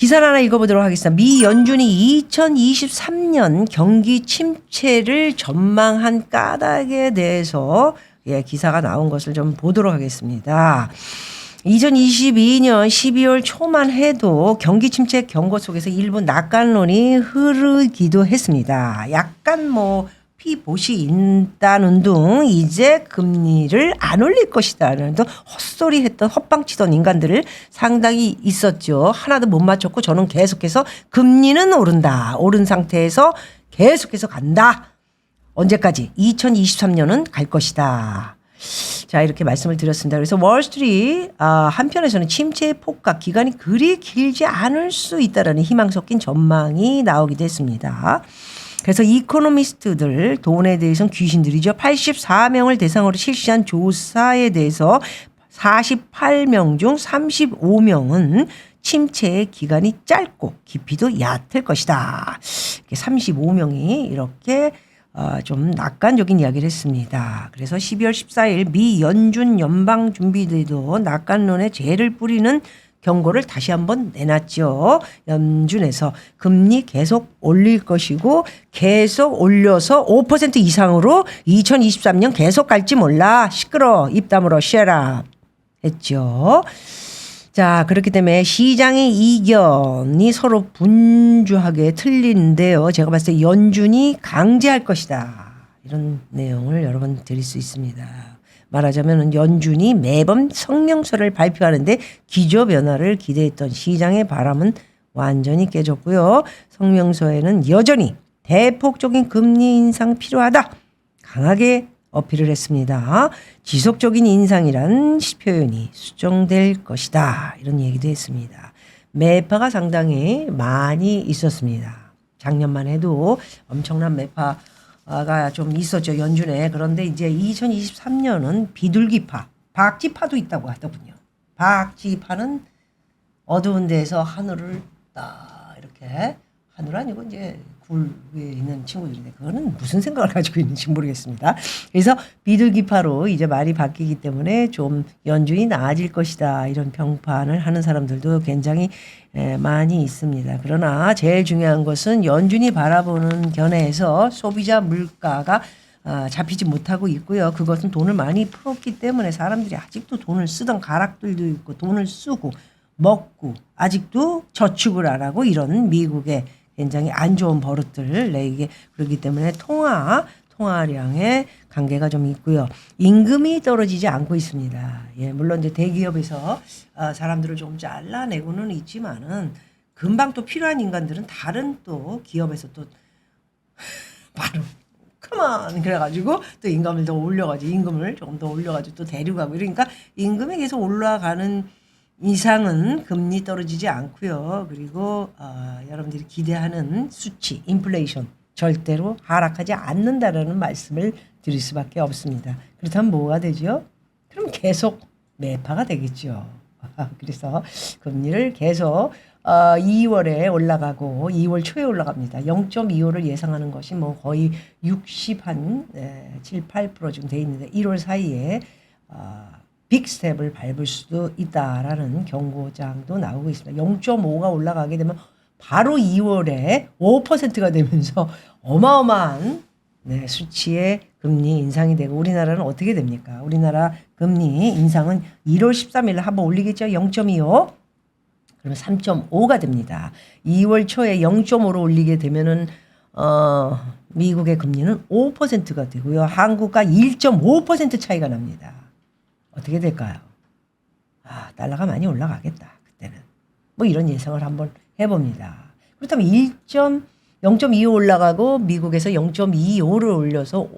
기사를 하나 읽어보도록 하겠습니다. 미 연준이 2023년 경기 침체를 전망한 까닭에 대해서 기사가 나온 것을 좀 보도록 하겠습니다. 2022년 12월 초만 해도 경기 침체 경고 속에서 일부 낙관론이 흐르기도 했습니다. 약간 피봇이 있다는 둥 이제 금리를 안 올릴 것이다라는 둥 헛소리 했던 헛방치던 인간들을 상당히 있었죠. 하나도 못 맞췄고 저는 계속해서 금리는 오른다. 오른 상태에서 계속해서 간다. 언제까지? 2023년은 갈 것이다. 자, 이렇게 말씀을 드렸습니다. 그래서 월스트리트 한편에서는 침체의 폭과 기간이 그리 길지 않을 수 있다라는 희망 섞인 전망이 나오기도 했습니다. 그래서 이코노미스트들, 돈에 대해서는 귀신들이죠. 84명을 대상으로 실시한 조사에 대해서 48명 중 35명은 침체의 기간이 짧고 깊이도 얕을 것이다. 35명이 이렇게 좀 낙관적인 이야기를 했습니다. 그래서 12월 14일 미 연준 연방준비대도 낙관론에 재를 뿌리는 경고를 다시 한번 내놨죠. 연준에서 금리 계속 올릴 것이고 계속 올려서 5% 이상으로 2023년 계속 갈지 몰라. 시끄러. 입 다물어. 쉐라 했죠. 자, 그렇기 때문에 시장의 이견이 서로 분주하게 틀린데요. 제가 봤을 때 연준이 강제할 것이다. 이런 내용을 여러 번 드릴 수 있습니다. 말하자면 연준이 매번 성명서를 발표하는데 기조변화를 기대했던 시장의 바람은 완전히 깨졌고요. 성명서에는 여전히 대폭적인 금리 인상 필요하다. 강하게 어필을 했습니다. 지속적인 인상이란 표현이 수정될 것이다. 이런 얘기도 했습니다. 매파가 상당히 많이 있었습니다. 작년만 해도 엄청난 매파가 좀 있었죠. 연준에. 그런데 이제 2023년은 비둘기파, 박쥐파도 있다고 하더군요. 박쥐파는 어두운 데서 하늘을 딱 이렇게 하늘 아니고 이제 굴 위에 있는 친구들인데 그거는 무슨 생각을 가지고 있는지 모르겠습니다. 그래서 비둘기파로 이제 말이 바뀌기 때문에 좀 연준이 나아질 것이다. 이런 평판을 하는 사람들도 굉장히 많이 있습니다. 그러나 제일 중요한 것은 연준이 바라보는 견해에서 소비자 물가가 잡히지 못하고 있고요. 그것은 돈을 많이 풀었기 때문에 사람들이 아직도 돈을 쓰던 가락들도 있고 돈을 쓰고 먹고 아직도 저축을 안 하고 이런 미국의 굉장히 안 좋은 버릇들 내게 그렇기 때문에 통화량의 관계가 좀 있고요. 임금이 떨어지지 않고 있습니다. 물론 이제 대기업에서 사람들을 좀 잘라내고는 있지만은 금방 또 필요한 인간들은 다른 또 기업에서 또 바로 그만 그래가지고 또 임금을 조금 더 올려가지고 또 데려가고 이러니까 임금이 계속 올라가는 이상은 금리 떨어지지 않고요. 그리고 여러분들이 기대하는 수치, 인플레이션 절대로 하락하지 않는다라는 말씀을 드릴 수밖에 없습니다. 그렇다면 뭐가 되죠? 그럼 계속 매파가 되겠죠. 그래서 금리를 계속 2월에 올라가고 2월 초에 올라갑니다. 0.25를 예상하는 것이 거의 7, 8%쯤 돼 있는데 1월 사이에 빅스텝을 밟을 수도 있다라는 경고장도 나오고 있습니다. 0.5가 올라가게 되면 바로 2월에 5%가 되면서 어마어마한 수치의 금리 인상이 되고 우리나라는 어떻게 됩니까? 우리나라 금리 인상은 1월 13일 한번 올리겠죠. 0.25. 그러면 3.5가 됩니다. 2월 초에 0.5로 올리게 되면은 미국의 금리는 5%가 되고요. 한국과 1.5% 차이가 납니다. 어떻게 될까요? 달러가 많이 올라가겠다. 그때는. 이런 예상을 한번 해봅니다. 그렇다면 0.25 올라가고 미국에서 0.25를 올려서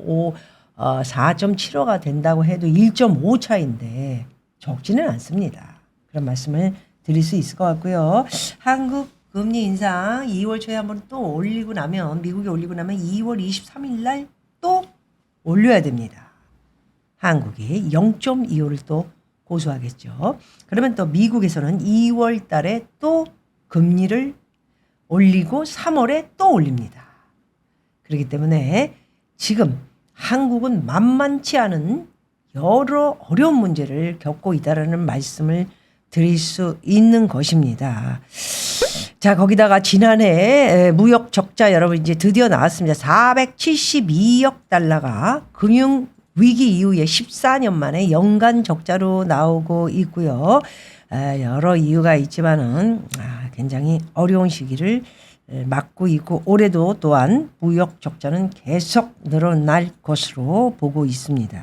4.75가 된다고 해도 1.5 차이인데 적지는 않습니다. 그런 말씀을 드릴 수 있을 것 같고요. 한국 금리 인상 2월 초에 한번 또 올리고 나면 미국이 올리고 나면 2월 23일 날 또 올려야 됩니다. 한국이 0.25를 또 고수하겠죠. 그러면 또 미국에서는 2월 달에 또 금리를 올리고 3월에 또 올립니다. 그렇기 때문에 지금 한국은 만만치 않은 여러 어려운 문제를 겪고 있다는 말씀을 드릴 수 있는 것입니다. 자, 거기다가 지난해 무역 적자 여러분 이제 드디어 나왔습니다. 472억 달러가 금융 위기 이후에 14년 만에 연간 적자로 나오고 있고요. 여러 이유가 있지만은 굉장히 어려운 시기를 맞고 있고 올해도 또한 무역 적자는 계속 늘어날 것으로 보고 있습니다.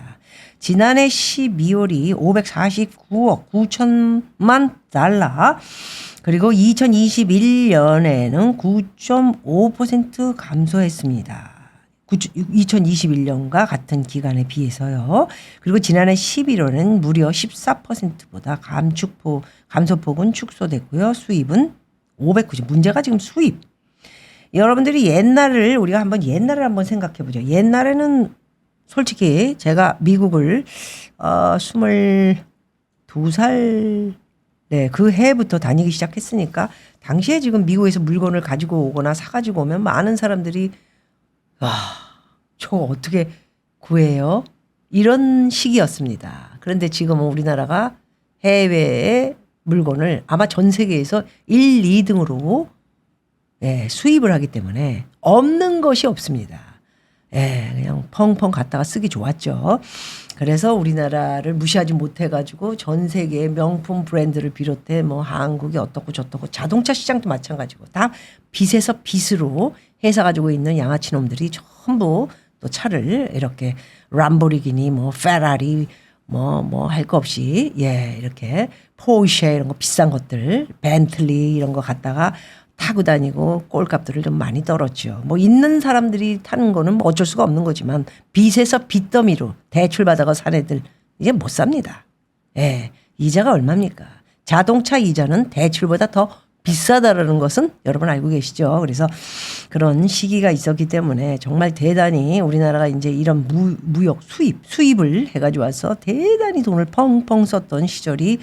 지난해 12월이 549억 9천만 달러 그리고 2021년에는 9.5% 감소했습니다. 2021년과 같은 기간에 비해서요. 그리고 지난해 11월은 무려 14%보다 감소폭은 축소됐고요. 수입은 590. 문제가 지금 수입. 여러분들이 우리가 옛날을 한번 생각해 보죠. 옛날에는 솔직히 제가 미국을 22살 그 해부터 다니기 시작했으니까 당시에 지금 미국에서 물건을 가지고 오거나 사가지고 오면 많은 사람들이 저거 어떻게 구해요? 이런 시기였습니다. 그런데 지금은 우리나라가 해외의 물건을 아마 전 세계에서 1, 2등으로 수입을 하기 때문에 없는 것이 없습니다. 그냥 펑펑 갖다가 쓰기 좋았죠. 그래서 우리나라를 무시하지 못해가지고 전 세계의 명품 브랜드를 비롯해 뭐 한국이 어떻고 저떻고 자동차 시장도 마찬가지고 다 빚에서 빚으로 회사 가지고 있는 양아치 놈들이 전부 또 차를 이렇게 람보르기니 뭐 페라리 뭐 할 거 없이 이렇게 포르쉐 이런 거 비싼 것들 벤틀리 이런 거 갖다가 타고 다니고 꼴값들을 좀 많이 떨었죠. 뭐 있는 사람들이 타는 거는 뭐 어쩔 수가 없는 거지만 빚에서 빚더미로 대출 받아가 산 애들 이제 못 삽니다. 이자가 얼마입니까? 자동차 이자는 대출보다 더 비싸다라는 것은 여러분 알고 계시죠? 그래서 그런 시기가 있었기 때문에 정말 대단히 우리나라가 이제 이런 무역 수입을 해가지고 와서 대단히 돈을 펑펑 썼던 시절이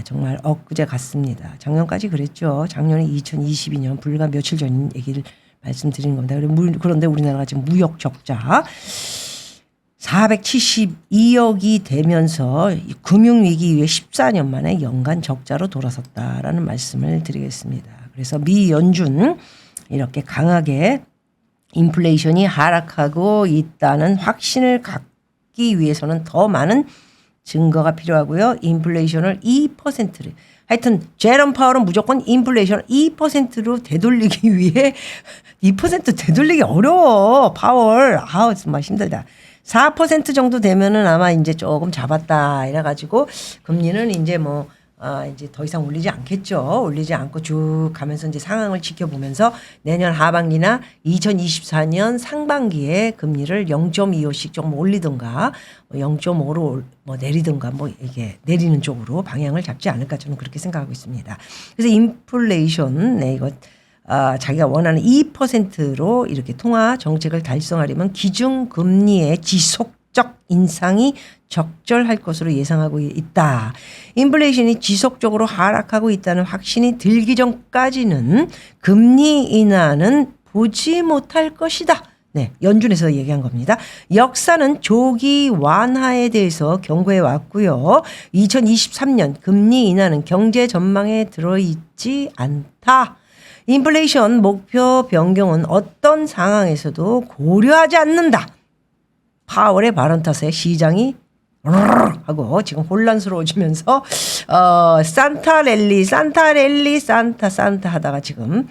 정말 엊그제 같습니다. 작년까지 그랬죠. 작년에 2022년 불과 며칠 전 얘기를 말씀드리는 겁니다. 그런데 우리나라가 지금 무역 적자 472억이 되면서 금융위기 이후에 14년 만에 연간 적자로 돌아섰다라는 말씀을 드리겠습니다. 그래서 미 연준 이렇게 강하게 인플레이션이 하락하고 있다는 확신을 갖기 위해서는 더 많은 증거가 필요하고요. 인플레이션을 2%를 하여튼 제롬 파월은 무조건 인플레이션을 2%로 되돌리기 위해 2% 되돌리기 어려워. 파월. 정말 힘들다. 4% 정도 되면은 아마 이제 조금 잡았다 이래가지고 금리는 이제 이제 더 이상 올리지 않겠죠. 올리지 않고 쭉 가면서 이제 상황을 지켜보면서 내년 하반기나 2024년 상반기에 금리를 0.25씩 조금 올리든가 0.5로 내리든가 이게 내리는 쪽으로 방향을 잡지 않을까 저는 그렇게 생각하고 있습니다. 그래서 인플레이션 이거 자기가 원하는 2%로 이렇게 통화 정책을 달성하려면 기준 금리의 지속적 인상이 적절할 것으로 예상하고 있다. 인플레이션이 지속적으로 하락하고 있다는 확신이 들기 전까지는 금리 인하는 보지 못할 것이다. 연준에서 얘기한 겁니다. 역사는 조기 완화에 대해서 경고해 왔고요. 2023년 금리 인하는 경제 전망에 들어있지 않다. 인플레이션 목표 변경은 어떤 상황에서도 고려하지 않는다. 파월의 발언 탓에 시장이 하고 지금 혼란스러워지면서 산타 하다가 지금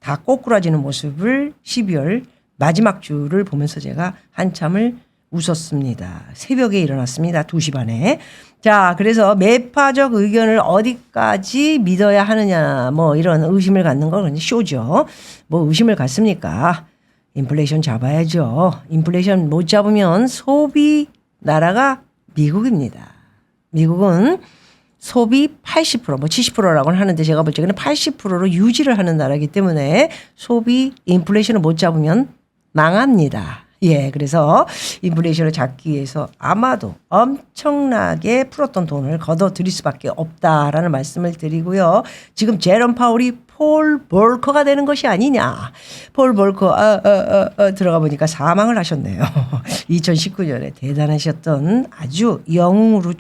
다 꼬꾸라지는 모습을 12월 마지막 주를 보면서 제가 한참을 웃었습니다. 새벽에 일어났습니다. 2시 반에. 자, 그래서 매파적 의견을 어디까지 믿어야 하느냐 이런 의심을 갖는 건 쇼죠. 의심을 갖습니까? 인플레이션 잡아야죠. 인플레이션 못 잡으면 소비 나라가 미국입니다. 미국은 소비 80% 70%라고는 하는데 제가 볼 적에는 80%로 유지를 하는 나라이기 때문에 소비 인플레이션을 못 잡으면 망합니다. 그래서 인플레이션을 잡기 위해서 아마도 엄청나게 풀었던 돈을 걷어들일 수밖에 없다라는 말씀을 드리고요. 지금 제롬 파월이 폴 볼커가 되는 것이 아니냐. 폴 볼커 들어가 보니까 사망을 하셨네요. 2019년에 대단하셨던 아주 영웅으로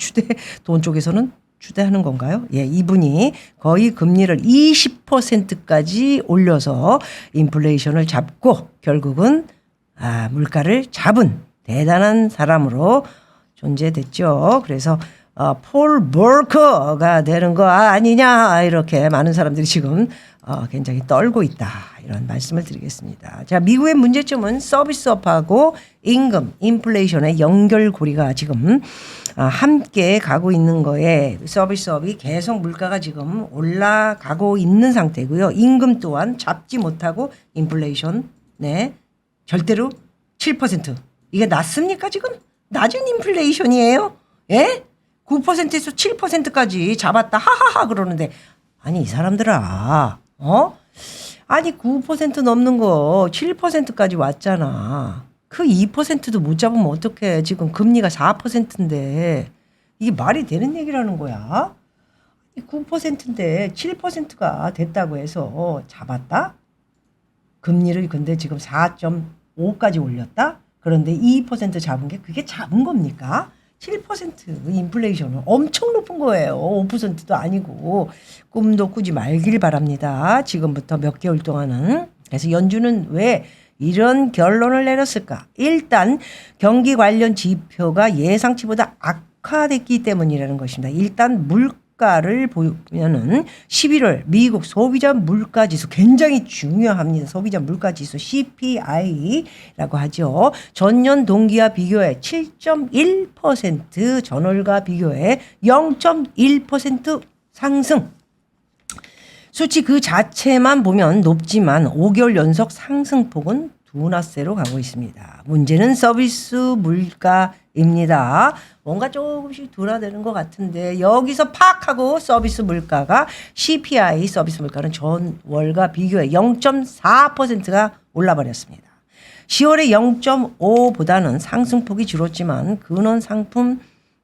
돈 쪽에서는 주대하는 건가요? 예, 이분이 거의 금리를 20%까지 올려서 인플레이션을 잡고 결국은 물가를 잡은 대단한 사람으로 존재됐죠. 그래서 폴 볼커가 되는 거 아니냐 이렇게 많은 사람들이 지금 굉장히 떨고 있다 이런 말씀을 드리겠습니다. 자, 미국의 문제점은 서비스업하고 임금, 인플레이션의 연결고리가 지금 함께 가고 있는 거에 서비스업이 계속 물가가 지금 올라가고 있는 상태고요. 임금 또한 잡지 못하고 인플레이션 절대로 7%. 이게 낮습니까 지금? 낮은 인플레이션이에요? 예? 9%에서 7%까지 잡았다 하하하 그러는데 아니 이 사람들아 아니 9% 넘는 거 7%까지 왔잖아. 그 2%도 못 잡으면 어떡해. 지금 금리가 4%인데 이게 말이 되는 얘기라는 거야. 9%인데 7%가 됐다고 해서 잡았다? 금리를 근데 지금 4.5까지 올렸다? 그런데 2% 잡은 게 그게 잡은 겁니까? 7% 인플레이션은 엄청 높은 거예요. 5%도 아니고 꿈도 꾸지 말길 바랍니다. 지금부터 몇 개월 동안은. 그래서 연준은 왜 이런 결론을 내렸을까? 일단 경기 관련 지표가 예상치보다 악화됐기 때문이라는 것입니다. 일단 물가를 보면은 11월 미국 소비자 물가지수 굉장히 중요합니다. 소비자 물가지수 CPI라고 하죠. 전년 동기와 비교해 7.1%, 전월과 비교해 0.1% 상승. 수치 그 자체만 보면 높지만 5개월 연속 상승폭은 둔화세로 가고 있습니다. 문제는 서비스 물가입니다. 뭔가 조금씩 둔화되는 것 같은데 여기서 팍 하고 서비스 물가가 CPI 서비스 물가는 전월과 비교해 0.4%가 올라버렸습니다. 10월에 0.5보다는 상승폭이 줄었지만 근원 상품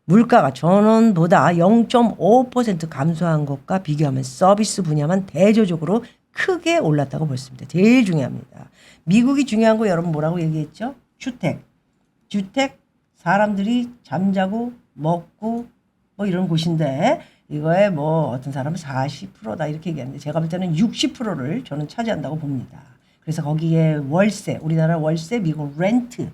물가가 전원보다 0.5% 감소한 것과 비교하면 서비스 분야만 대조적으로 크게 올랐다고 볼 수 있습니다. 제일 중요합니다. 미국이 중요한 거 여러분 뭐라고 얘기했죠? 주택. 사람들이 잠자고 먹고 뭐 이런 곳인데 이거에 뭐 어떤 사람은 40%다 이렇게 얘기하는데 제가 볼 때는 60%를 저는 차지한다고 봅니다. 그래서 거기에 월세, 우리나라 월세, 미국 렌트,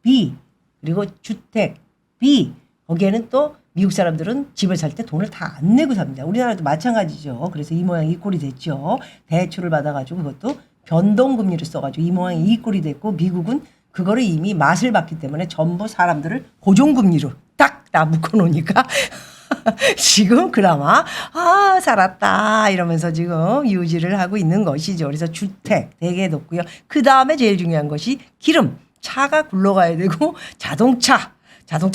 B, 그리고 주택, B, 거기에는 또 미국 사람들은 집을 살 때 돈을 다 안 내고 삽니다. 우리나라도 마찬가지죠. 그래서 이 모양 이 꼴이 됐죠. 대출을 받아가지고 그것도 변동금리를 써가지고 이 모양 이 꼴이 됐고 미국은 그거를 이미 맛을 봤기 때문에 전부 사람들을 고정금리로 딱 다 묶어놓으니까 지금 그나마 살았다 이러면서 지금 유지를 하고 있는 것이죠. 그래서 주택 되게 높고요. 그 다음에 제일 중요한 것이 기름. 차가 굴러가야 되고 자동차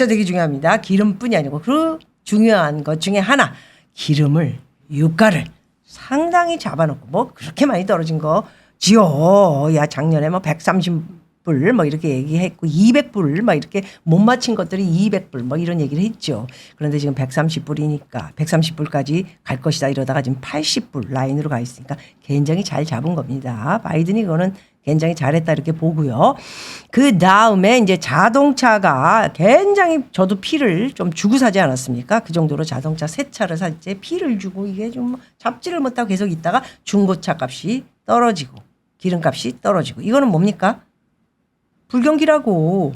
되게 중요합니다. 기름뿐이 아니고 그 중요한 것 중에 하나 기름을 유가를 상당히 잡아놓고 뭐 그렇게 많이 떨어진 거지요. 야 작년에 뭐 130불 뭐 이렇게 얘기했고 200불 막 이렇게 못 맞힌 것들이 200불 뭐 이런 얘기를 했죠. 그런데 지금 130불이니까 130불까지 갈 것이다 이러다가 지금 80불 라인으로 가 있으니까 굉장히 잘 잡은 겁니다. 바이든이 그거는 굉장히 잘했다 이렇게 보고요. 그 다음에 이제 자동차가 굉장히 저도 피를 좀 주고 사지 않았습니까? 그 정도로 자동차 새 차를 살 때 피를 주고 이게 좀 잡지를 못하고 계속 있다가 중고차 값이 떨어지고 기름값이 떨어지고 이거는 뭡니까? 불경기라고.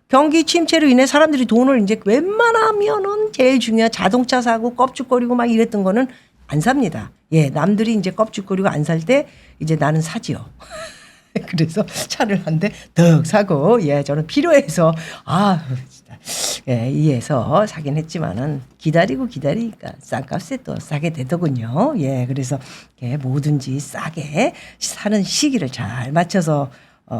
경기 침체로 인해 사람들이 돈을 이제 웬만하면은 제일 중요한 자동차 사고 껍죽거리고 막 이랬던 거는 안 삽니다. 예, 남들이 이제 껍죽거리고 안 살 때 이제 나는 사지요. 그래서 차를 한 대 더 사고, 예, 저는 필요해서, 진짜, 예, 이해해서 사긴 했지만은 기다리니까 싼 값에 또 싸게 되더군요. 예, 그래서 뭐든지 싸게 사는 시기를 잘 맞춰서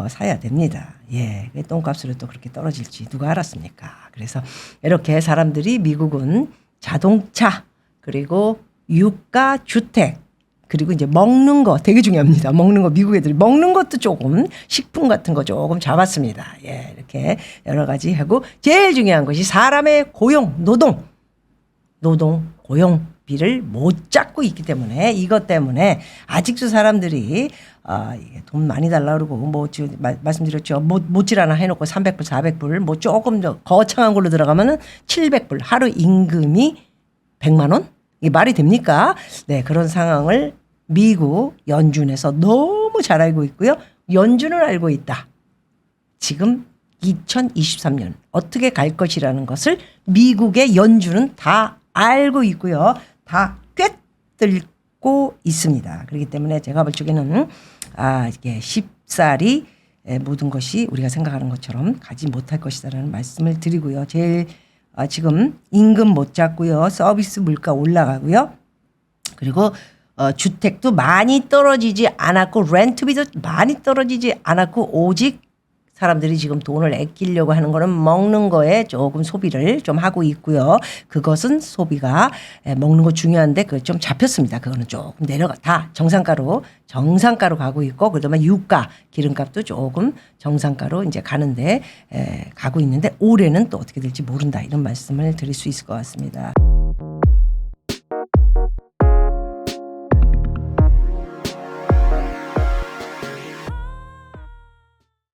사야 됩니다. 예, 똥값으로 또 그렇게 떨어질지 누가 알았습니까? 그래서 이렇게 사람들이 미국은 자동차, 그리고 유가, 주택, 그리고 이제 먹는 거 되게 중요합니다. 먹는 거 미국 애들이 먹는 것도 조금 식품 같은 거 조금 잡았습니다. 예, 이렇게 여러 가지 하고 제일 중요한 것이 사람의 고용, 노동, 고용비를 못 잡고 있기 때문에 이것 때문에 아직도 사람들이 돈 많이 달라 그러고 뭐 말씀드렸죠. 못질 않아 해놓고 300불, 400불 뭐 조금 더 거창한 걸로 들어가면은 700불 하루 임금이 100만 원? 이게 말이 됩니까? 네, 그런 상황을 미국 연준에서 너무 잘 알고 있고요. 연준은 알고 있다. 지금 2023년 어떻게 갈 것이라는 것을 미국의 연준은 다 알고 있고요. 다 꿰뚫고 있습니다. 그렇기 때문에 제가 볼 적에는 이게 쉽사리 모든 것이 우리가 생각하는 것처럼 가지 못할 것이다라는 말씀을 드리고요. 제일 지금 임금 못 잡고요. 서비스 물가 올라가고요. 그리고 주택도 많이 떨어지지 않았고 렌트비도 많이 떨어지지 않았고 오직 사람들이 지금 돈을 아끼려고 하는 거는 먹는 거에 조금 소비를 좀 하고 있고요. 그것은 소비가 먹는 거 중요한데 그 좀 잡혔습니다. 그거는 조금 내려가 다 정상가로 가고 있고 그다음에 유가 기름값도 조금 정상가로 이제 가는데 가고 있는데 올해는 또 어떻게 될지 모른다 이런 말씀을 드릴 수 있을 것 같습니다.